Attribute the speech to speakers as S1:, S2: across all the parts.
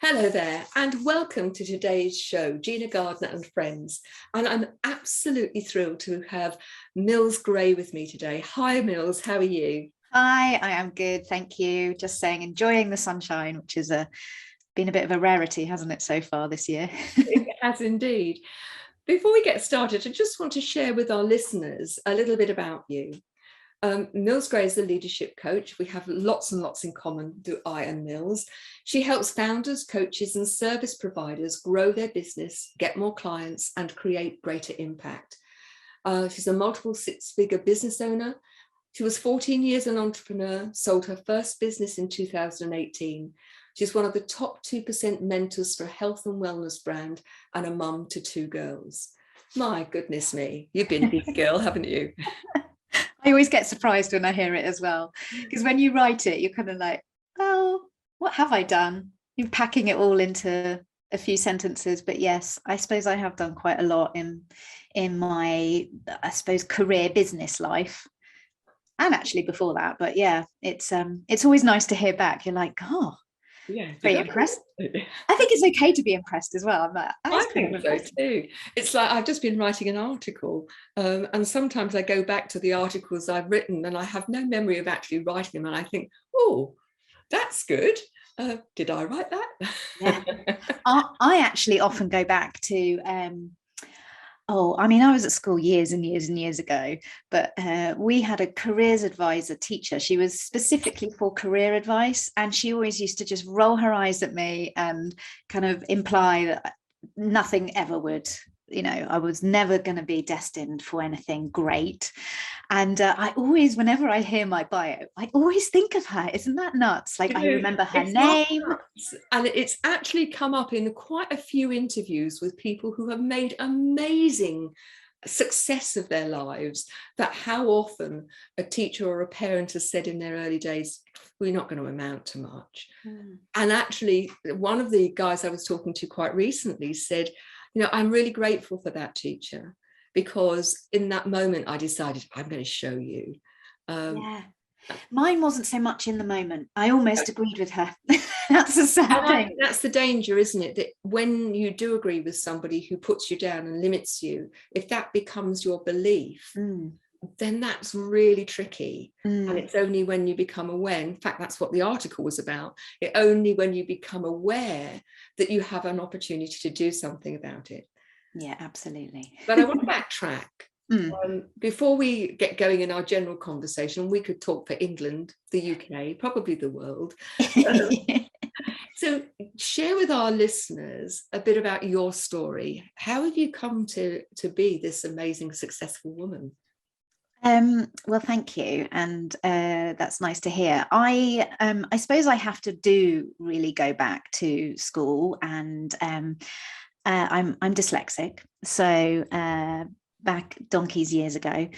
S1: Hello there, and welcome to today's show, Gina Gardiner and Friends. And I'm absolutely thrilled to have Mills Gray with me today. Hi, Mills, how are you?
S2: Hi, I am good, thank you. Just saying, enjoying the sunshine, which has been a bit of a rarity, hasn't it, so far this year?
S1: It has indeed. Before we get started, I just want to share with our listeners a little bit about you. Mills Gray is a leadership coach. We have lots and lots in common, do I and Mills. She helps founders, coaches, and service providers grow their business, get more clients, and create greater impact. She's a multiple six-figure business owner. She was 14 years an entrepreneur, sold her first business in 2018. She's one of the top 2% mentors for a health and wellness brand and a mum to two girls. My goodness me, you've been a big girl, haven't you?
S2: I always get surprised when I hear it as well, because when you write it, you're kind of like, oh, what have I done? You're packing it all into a few sentences. But yes, I suppose I have done quite a lot in my, I suppose, career business life. And actually before that, but yeah, it's always nice to hear back. You're like, oh,
S1: Yeah,
S2: very impressed. I think it's okay to be impressed as well. I'm like,
S1: I think so too. It's like I've just been writing an article, and sometimes I go back to the articles I've written and I have no memory of actually writing them, and I think, oh, that's good. Did I write that?
S2: Yeah. I actually often go back to I was at school years and years and years ago, but we had a careers advisor teacher. She was specifically for career advice, and she always used to just roll her eyes at me and kind of imply that nothing ever would, I was never going to be destined for anything great. And I always, whenever I hear my bio, I always think of her. Isn't that nuts? Like, I remember her name.
S1: And it's actually come up in quite a few interviews with people who have made amazing success of their lives, that how often a teacher or a parent has said in their early days, we're not going to amount to much. And actually, one of the guys I was talking to quite recently said, I'm really grateful for that teacher, because in that moment I decided I'm going to show you.
S2: Yeah. Mine wasn't so much in the moment. I almost agreed with her. That's a sad thing.
S1: That's the danger, isn't it? That when you do agree with somebody who puts you down and limits you, if that becomes your belief, then that's really tricky. And it's only when you become aware, in fact, that's what the article was about. It only when you become aware that you have an opportunity to do something about it.
S2: Yeah, absolutely.
S1: But I want to backtrack. Before we get going in our general conversation, we could talk for England, the UK, probably the world. So share with our listeners a bit about your story. How have you come to be this amazing, successful woman?
S2: Well, thank you, and that's nice to hear. I suppose I have to really go back to school, and I'm dyslexic. So back donkeys years ago,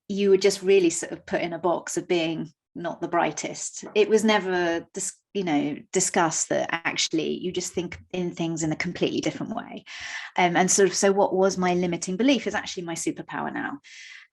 S2: you were just really sort of put in a box of being not the brightest. It was never discussed that actually you just think in things in a completely different way. And so what was my limiting belief is actually my superpower now.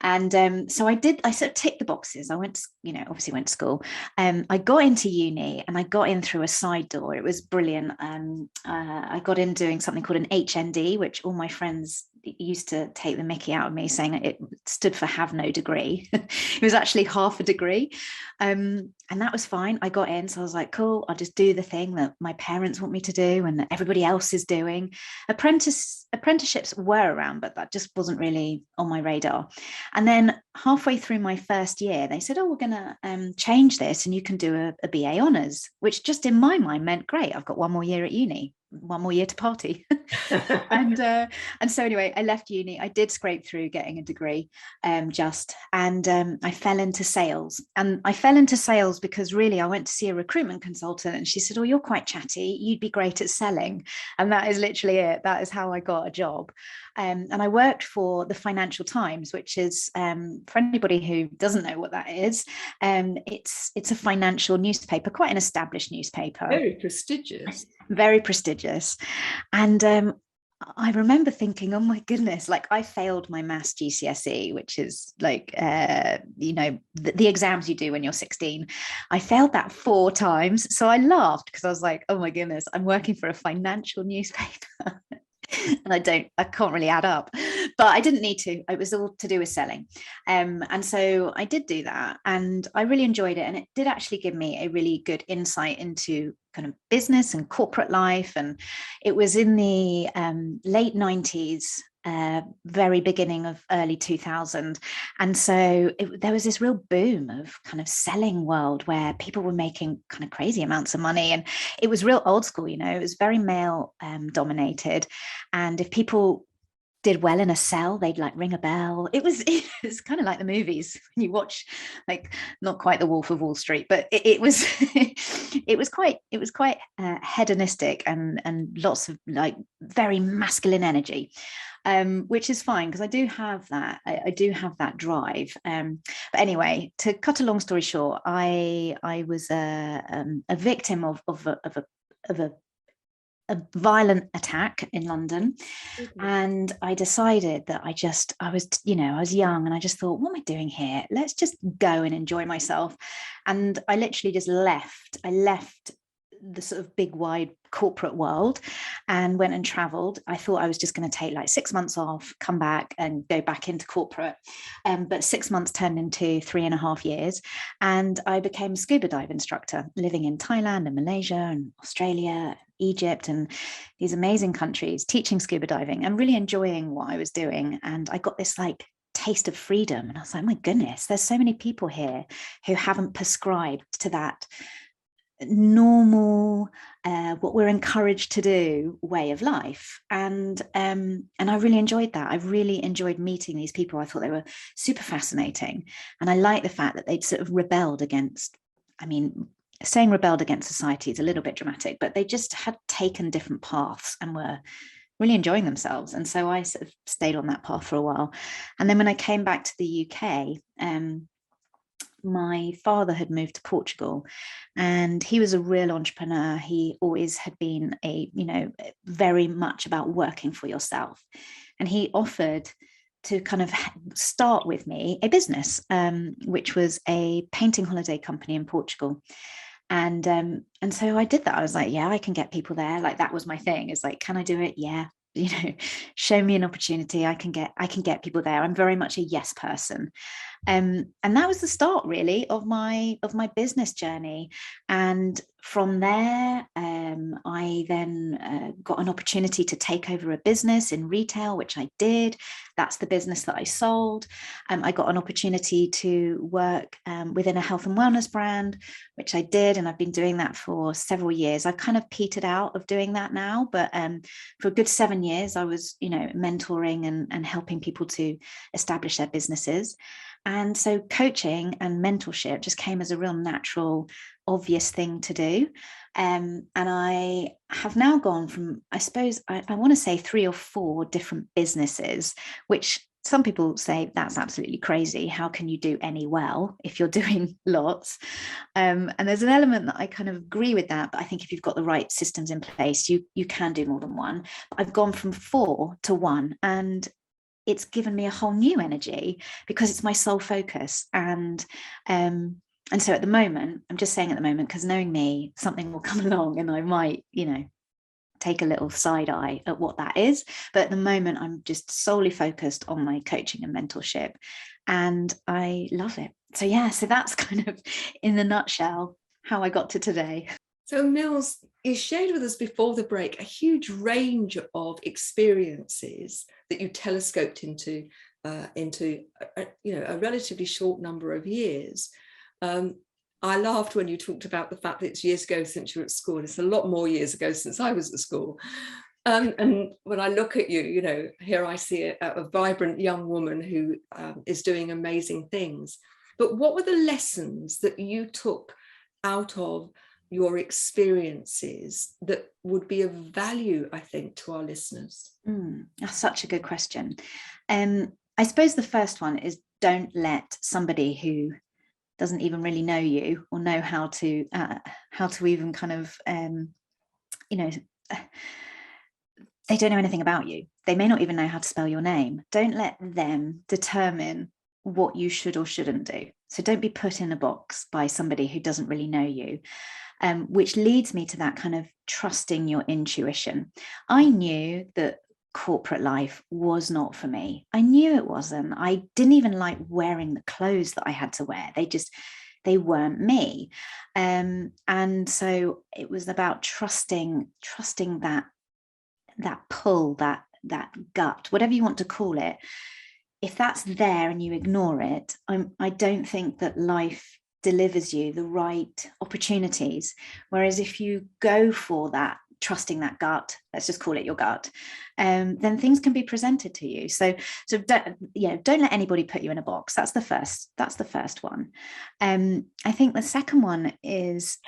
S2: And so I sort of ticked the boxes. I went to, obviously went to school. I got into uni, and I got in through a side door. It was brilliant. I got in doing something called an HND, which all my friends used to take the mickey out of me, saying it stood for have no degree. It was actually half a degree. And that was fine. I got in, so I was like, cool, I'll just do the thing that my parents want me to do and that everybody else is doing. Apprenticeships were around, but that just wasn't really on my radar. And then halfway through my first year, they said, we're going to change this, and you can do a BA honours, which just in my mind meant, great, I've got one more year at uni, one more year to party. and so anyway, I left uni. I did scrape through getting a degree, and I fell into sales. And I fell into sales because really I went to see a recruitment consultant, and she said, oh, you're quite chatty, you'd be great at selling. And that is literally it. That is how I got a job. And I worked for the Financial Times, which is, for anybody who doesn't know what that is, it's a financial newspaper, quite an established newspaper.
S1: Very prestigious.
S2: Very prestigious. And I remember thinking, oh my goodness, like I failed my maths GCSE, which is like, the exams you do when you're 16. I failed that 4 times. So I laughed because I was like, oh my goodness, I'm working for a financial newspaper. And I can't really add up, but I didn't need to. It was all to do with selling. And so I did do that and I really enjoyed it. And it did actually give me a really good insight into kind of business and corporate life. And it was in the late 90s, very beginning of early 2000. And so there was this real boom of kind of selling world where people were making kind of crazy amounts of money. And it was real old school, it was very male dominated. And if people did well in a cell, they'd like ring a bell. It was kind of like the movies when you watch, like, not quite the Wolf of Wall Street, but it was it was quite hedonistic and lots of like very masculine energy, which is fine because I do have that. I do have that drive. But anyway, to cut a long story short, I was a victim of a violent attack in London. And I decided that I was young and I just thought, what am I doing here? Let's just go and enjoy myself. And I literally just left. I left the sort of big wide corporate world and went and traveled. I thought I was just going to take like 6 months off, come back and go back into corporate. But 6 months turned into 3.5 years. And I became a scuba dive instructor, living in Thailand and Malaysia and Australia, Egypt, and these amazing countries, teaching scuba diving and really enjoying what I was doing. And I got this like taste of freedom. And I was like, my goodness, there's so many people here who haven't prescribed to that normal, what we're encouraged to do way of life. And I really enjoyed that. I really enjoyed meeting these people. I thought they were super fascinating. And I like the fact that they'd sort of rebelled against, I mean, saying rebelled against society is a little bit dramatic, but they just had taken different paths and were really enjoying themselves. And so I sort of stayed on that path for a while. And then when I came back to the UK, my father had moved to Portugal and he was a real entrepreneur. He always had been very much about working for yourself. And he offered to kind of start with me a business, which was a painting holiday company in Portugal. And so I did that. I was like, yeah, I can get people there. Like, that was my thing. It's like, can I do it? Yeah. Show me an opportunity. I can get people there. I'm very much a yes person. And that was the start really of my business journey. And from there, I then got an opportunity to take over a business in retail, which I did. That's the business that I sold. I got an opportunity to work within a health and wellness brand, which I did, and I've been doing that for several years. I've kind of petered out of doing that now, but for a good 7 years, I was, mentoring and helping people to establish their businesses. And so coaching and mentorship just came as a real natural, obvious thing to do. And I have now gone from, I suppose, I want to say 3 or 4 different businesses, which some people say that's absolutely crazy. How can you do any well if you're doing lots? And there's an element that I kind of agree with that. But I think if you've got the right systems in place, you can do more than one. But I've gone from 4 to 1, and it's given me a whole new energy because it's my sole focus. And so at the moment, I'm just saying at the moment, because knowing me, something will come along and I might, take a little side eye at what that is. But at the moment, I'm just solely focused on my coaching and mentorship, and I love it. So yeah, so that's kind of in the nutshell how I got to today.
S1: So Mills, you shared with us before the break a huge range of experiences that you telescoped into a relatively short number of years. I laughed when you talked about the fact that it's years ago since you were at school. It's a lot more years ago since I was at school. And when I look at you, here I see a vibrant young woman who is doing amazing things. But what were the lessons that you took out of your experiences that would be of value, I think, to our listeners?
S2: That's such a good question. I suppose the first one is, don't let somebody who doesn't even really know you or know how to even kind of they don't know anything about you. They may not even know how to spell your name. Don't let them determine what you should or shouldn't do. So don't be put in a box by somebody who doesn't really know you, which leads me to that kind of trusting your intuition. I knew that corporate life was not for me. I knew it wasn't. I didn't even like wearing the clothes that I had to wear. They weren't me. And so it was about trusting that pull, that gut, whatever you want to call it. If that's there and you ignore it, I don't think that life delivers you the right opportunities. Whereas if you go for that, trusting that gut, let's just call it your gut, then things can be presented to you. So don't let anybody put you in a box. That's the first one. I think the second one is,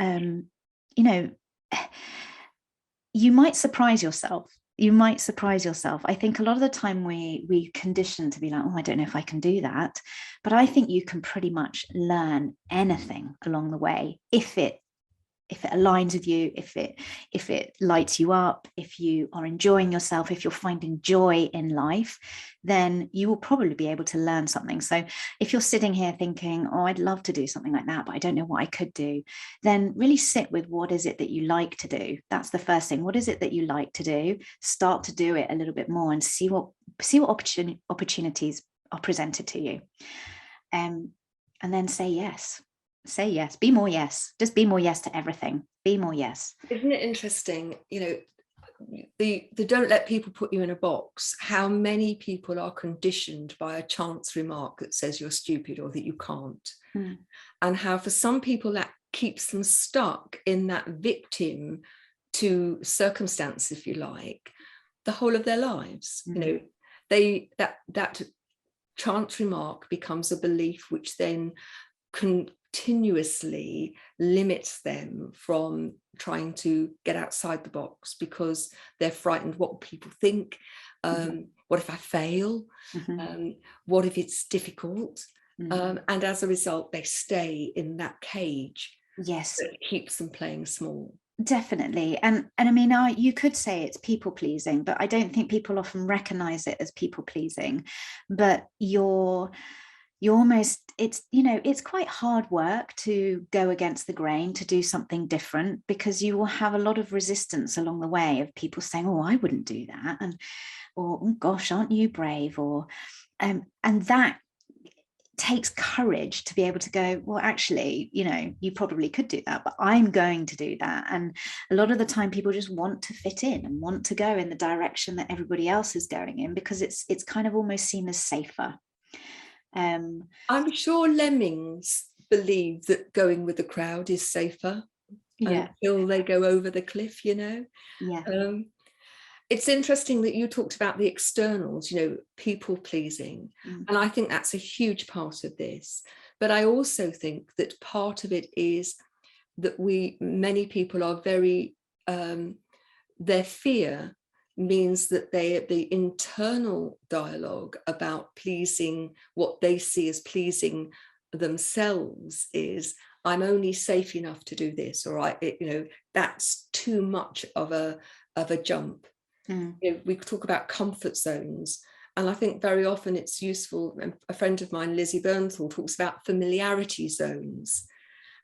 S2: you might surprise yourself. I think a lot of the time we condition to be like, oh, I don't know if I can do that. But I think you can pretty much learn anything along the way if it aligns with you, if it lights you up, if you are enjoying yourself, if you're finding joy in life, then you will probably be able to learn something. So if you're sitting here thinking, oh, I'd love to do something like that, but I don't know what I could do, then really sit with what is it that you like to do. That's the first thing. What is it that you like to do? Start to do it a little bit more and see what opportunities are presented to you. And then say yes. Be more yes. Just be more yes to everything. Be more yes.
S1: Isn't it interesting, the don't let people put you in a box, how many people are conditioned by a chance remark that says you're stupid or that you can't, and how for some people that keeps them stuck in that victim to circumstance, if you like, the whole of their lives. That chance remark becomes a belief which then continuously limits them from trying to get outside the box because they're frightened. What will people think? What if I fail? What if it's difficult? And as a result, they stay in that cage.
S2: Yes,
S1: that keeps them playing small.
S2: Definitely. And I mean, you could say it's people pleasing, but I don't think people often recognize it as people pleasing. But you're almost, it's quite hard work to go against the grain, to do something different, because you will have a lot of resistance along the way of people saying, oh, I wouldn't do that, or oh gosh, aren't you brave, or and that takes courage to be able to go, well, actually, you probably could do that, but I'm going to do that. And a lot of the time people just want to fit in and want to go in the direction that everybody else is going in, because it's kind of almost seen as safer.
S1: I'm sure lemmings believe that going with the crowd is safer until they go over the cliff, It's interesting that you talked about the externals, people pleasing. And I think that's a huge part of this. But I also think that part of it is that many people are very, their fear means that the internal dialogue about pleasing what they see as pleasing themselves is, I'm only safe enough to do this, or that's too much of a jump. We talk about comfort zones, and I think very often it's useful. A friend of mine, Lizzie Bernthal, talks about familiarity zones,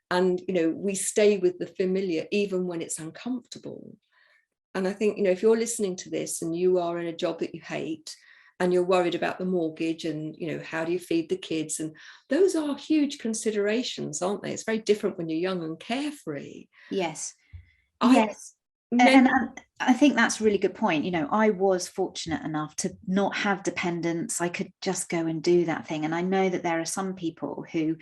S1: and we stay with the familiar even when it's uncomfortable. And I think if you're listening to this and you are in a job that you hate and you're worried about the mortgage and how do you feed the kids, and those are huge considerations, aren't they? It's very different when you're young and carefree.
S2: Yes. And I think that's a really good point. I was fortunate enough to not have dependents. I could just go and do that thing. And I know that there are some people who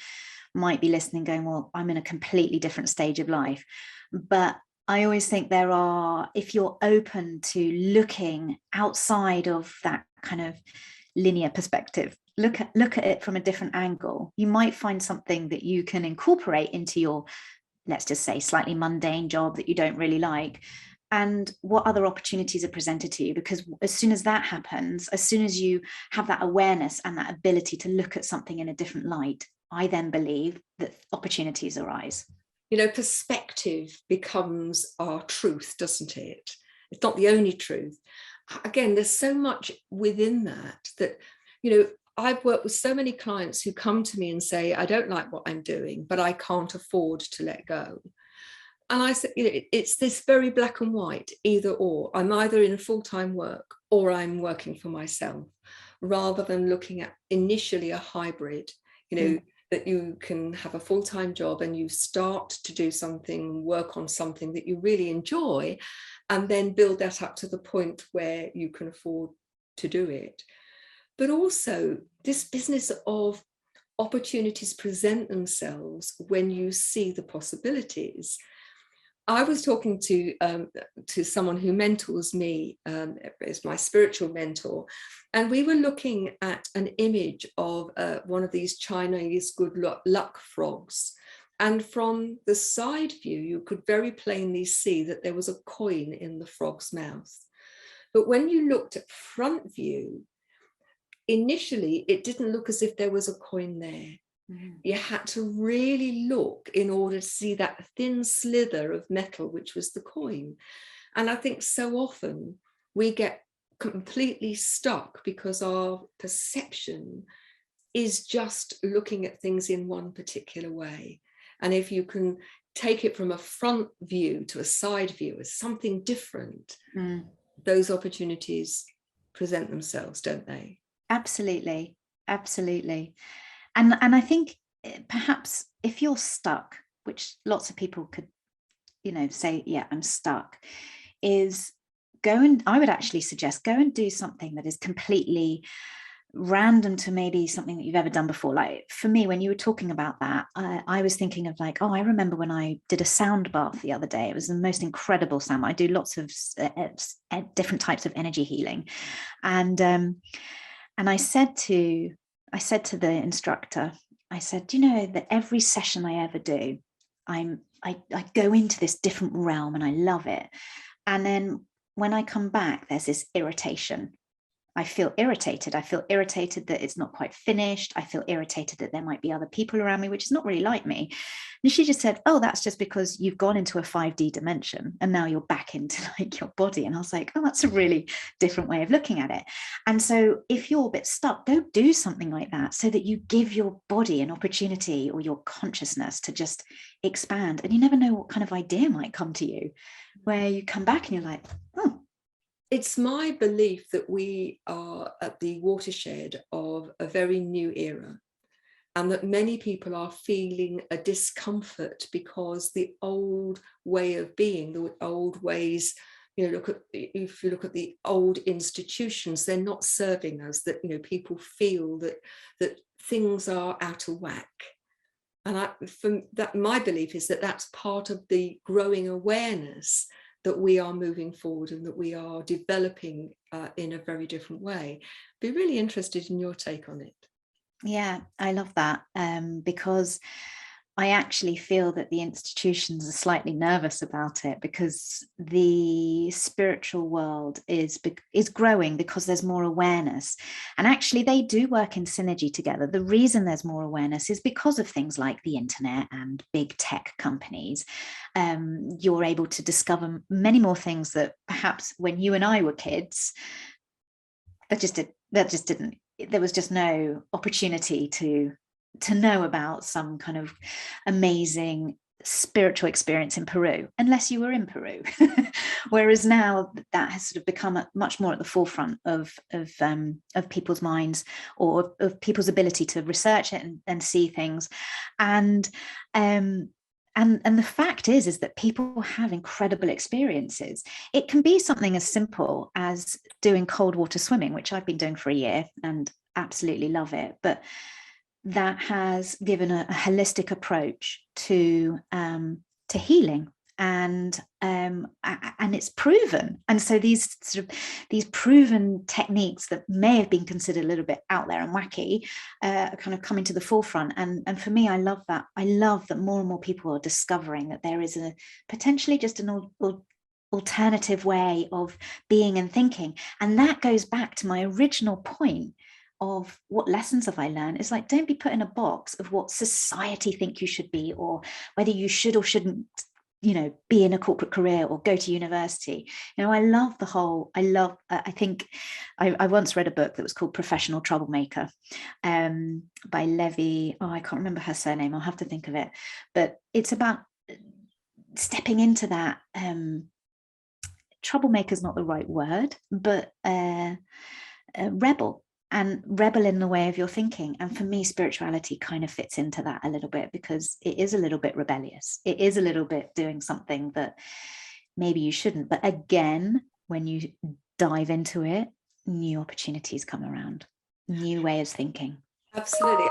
S2: might be listening going, well, I'm in a completely different stage of life. But I always think if you're open to looking outside of that kind of linear perspective, look at it from a different angle, you might find something that you can incorporate into your, let's just say, slightly mundane job that you don't really like, and what other opportunities are presented to you. Because as soon as that happens, as soon as you have that awareness and that ability to look at something in a different light, I then believe that opportunities arise.
S1: Perspective becomes our truth, doesn't it? It's not the only truth. again, there's so much within that, you know, I've worked with so many clients who come to me and say, I don't like what I'm doing, but I can't afford to let go. And I said, you know, it's this very black and white, either or. I'm either in full-time work or I'm working for myself, rather than looking at initially a hybrid, you know, that you can have a full-time job and you start to do something, work on something that you really enjoy, and then build that up to the point where you can afford to do it. But also this business of opportunities present themselves when you see the possibilities. I was talking to someone who mentors me, is my spiritual mentor, and we were looking at an image of one of these Chinese good luck frogs. And from the side view, you could very plainly see that there was a coin in the frog's mouth. But when you looked at front view, initially, it didn't look as if there was a coin there. You had to really look in order to see that thin slither of metal, which was the coin. And I think so often we get completely stuck because our perception is just looking at things in one particular way. And if you can take it from a front view to a side view as something different, those opportunities present themselves, don't they?
S2: Absolutely, absolutely. And I think perhaps if you're stuck, which lots of people could, you know, say, yeah, I'm stuck, is I would actually suggest go and do something that is completely random to maybe something that you've ever done before. Like for me, when you were talking about that, I was thinking of like, oh, I remember when I did a sound bath the other day. It was the most incredible sound. I do lots of different types of energy healing. And I said to the instructor, I said, do you know that every session I ever do, I go into this different realm and I love it. And then when I come back, there's this irritation. I feel irritated. I feel irritated that it's not quite finished. I feel irritated that there might be other people around me, which is not really like me. And she just said, oh, that's just because you've gone into a 5D dimension and now you're back into like your body. And I was like, oh, that's a really different way of looking at it. And so if you're a bit stuck, go do something like that so that you give your body an opportunity or your consciousness to just expand. And you never know what kind of idea might come to you where you come back and you're like, oh.
S1: It's my belief that we are at the watershed of a very new era, and that many people are feeling a discomfort because the old way of being, the old ways, you know, if you look at the old institutions, they're not serving us, that, you know, people feel that things are out of whack. And my belief is that that's part of the growing awareness that we are moving forward and that we are developing in a very different way. Be really interested in your take on it.
S2: Yeah, I love that because I actually feel that the institutions are slightly nervous about it because the spiritual world is growing because there's more awareness. And actually they do work in synergy together. The reason there's more awareness is because of things like the internet and big tech companies. You're able to discover many more things that perhaps when you and I were kids, there was just no opportunity to know about some kind of amazing spiritual experience in Peru, unless you were in Peru. Whereas now that has sort of become much more at the forefront of people's minds, or of people's ability to research it and see things. And the fact is that people have incredible experiences. It can be something as simple as doing cold water swimming, which I've been doing for a year and absolutely love it. But that has given a holistic approach to healing, and it's proven. And so these proven techniques that may have been considered a little bit out there and wacky are kind of coming to the forefront. And for me, I love that. I love that more and more people are discovering that there is a potentially just an alternative way of being and thinking. And that goes back to my original point of what lessons have I learned. It's like, don't be put in a box of what society think you should be, or whether you should or shouldn't be in a corporate career or go to university. I love I think I once read a book that was called Professional Troublemaker, by Levy. I can't remember her surname, I'll have to think of it, but it's about stepping into that. Troublemaker is not the right word, but rebel in the way of your thinking. And for me, spirituality kind of fits into that a little bit, because it is a little bit rebellious. It is a little bit doing something that maybe you shouldn't. But again, when you dive into it, new opportunities come around, new ways of thinking.
S1: Absolutely.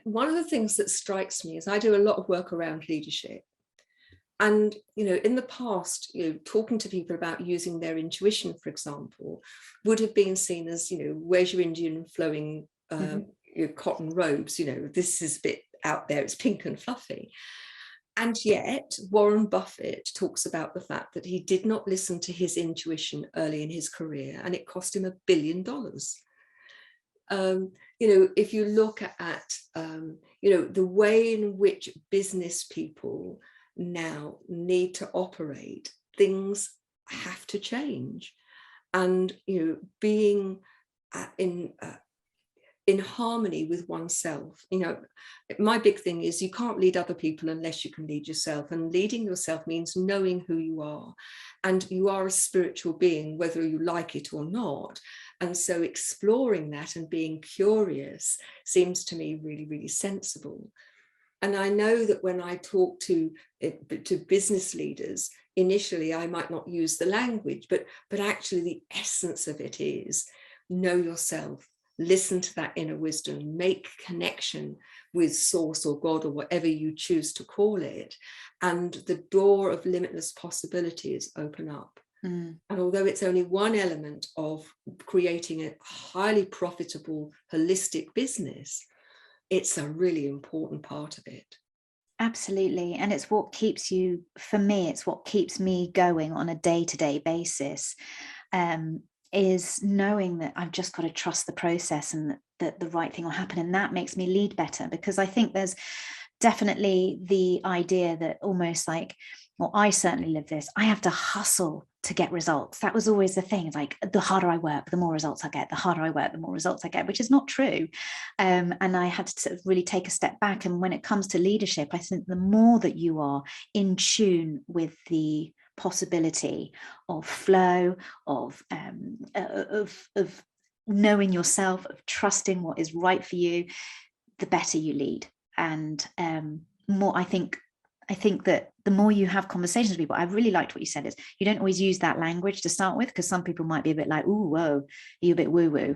S1: One of the things that strikes me is I do a lot of work around leadership. And, in the past, talking to people about using their intuition, for example, would have been seen as, where's your Indian flowing your cotton robes? This is a bit out there, it's pink and fluffy. And yet Warren Buffett talks about the fact that he did not listen to his intuition early in his career, and it cost him $1 billion. If you look at, the way in which business people now need to operate, things have to change. And being in harmony with oneself. My big thing is you can't lead other people unless you can lead yourself, and leading yourself means knowing who you are, and you are a spiritual being whether you like it or not. And so exploring that and being curious seems to me really, really sensible. And I know that when I talk to business leaders, initially I might not use the language, but actually the essence of it is know yourself, listen to that inner wisdom, make connection with source or God or whatever you choose to call it, and the door of limitless possibilities open up. And although it's only one element of creating a highly profitable, holistic business, it's a really important part of it.
S2: Absolutely. And it's what keeps you, for me, it's what keeps me going on a day-to-day basis, is knowing that I've just got to trust the process and that the right thing will happen. And that makes me lead better, because I think there's definitely the idea that almost like, well, I certainly live this, I have to hustle to get results. That was always the thing. It's like, the harder I work, the more results I get. The harder I work, the more results I get, which is not true. And I had to sort of really take a step back. And when it comes to leadership, I think the more that you are in tune with the possibility of flow, of knowing yourself, of trusting what is right for you, the better you lead. And more, I think that the more you have conversations with people, I really liked what you said, is you don't always use that language to start with, because some people might be a bit like, ooh, whoa, you're a bit woo-woo.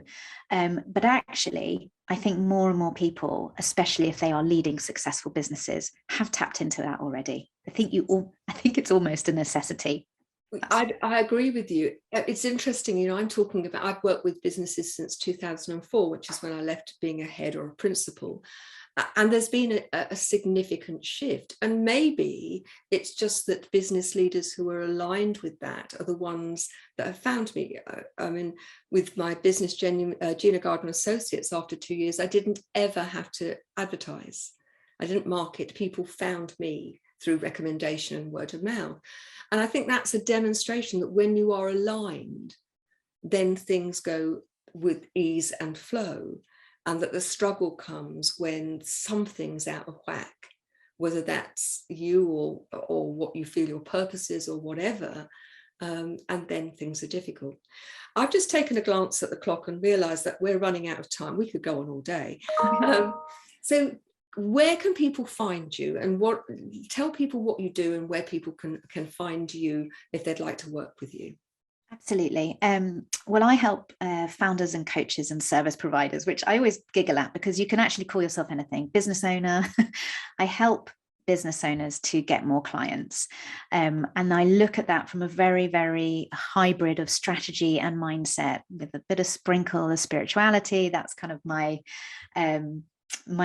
S2: But actually, I think more and more people, especially if they are leading successful businesses, have tapped into that already. I think it's almost a necessity.
S1: I agree with you. It's interesting, I've worked with businesses since 2004, which is when I left being a head or a principal. And there's been a significant shift. And maybe it's just that business leaders who are aligned with that are the ones that have found me. With my business, Gina Gardiner Associates, after 2 years, I didn't ever have to advertise. I didn't market. People found me through recommendation and word of mouth. And I think that's a demonstration that when you are aligned, then things go with ease and flow. And that the struggle comes when something's out of whack, whether that's you or what you feel your purpose is or whatever, and then things are difficult. I've just taken a glance at the clock and realised that we're running out of time. We could go on all day. So where can people find you, and tell people what you do and where people can find you if they'd like to work with you?
S2: Absolutely. Well, I help founders and coaches and service providers, which I always giggle at, because you can actually call yourself anything. Business owner. I help business owners to get more clients. And I look at that from a very, very hybrid of strategy and mindset, with a bit of sprinkle of spirituality. That's kind of my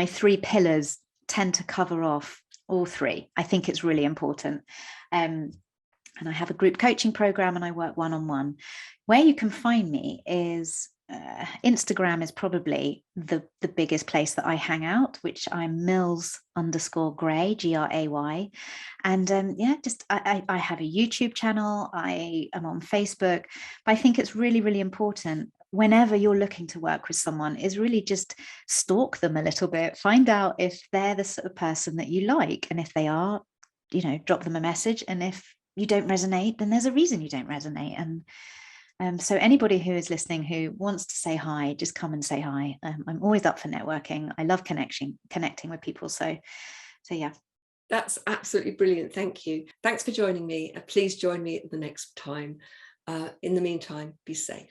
S2: 3 pillars tend to cover off all 3. I think it's really important. And I have a group coaching program, and I work one-on-one. Where you can find me is Instagram is probably the biggest place that I hang out, which I'm Mills_Gray, Gray. And yeah, just I have a YouTube channel. I am on Facebook. But I think it's really, really important whenever you're looking to work with someone is really just stalk them a little bit, find out if they're the sort of person that you like. And if they are, drop them a message. And if you don't resonate, then there's a reason you don't resonate. And so anybody who is listening who wants to say hi, just come and say hi. I'm always up for networking. I love connecting with people. So yeah.
S1: That's absolutely brilliant. Thank you. Thanks for joining me. Please join me at the next time. In the meantime, be safe.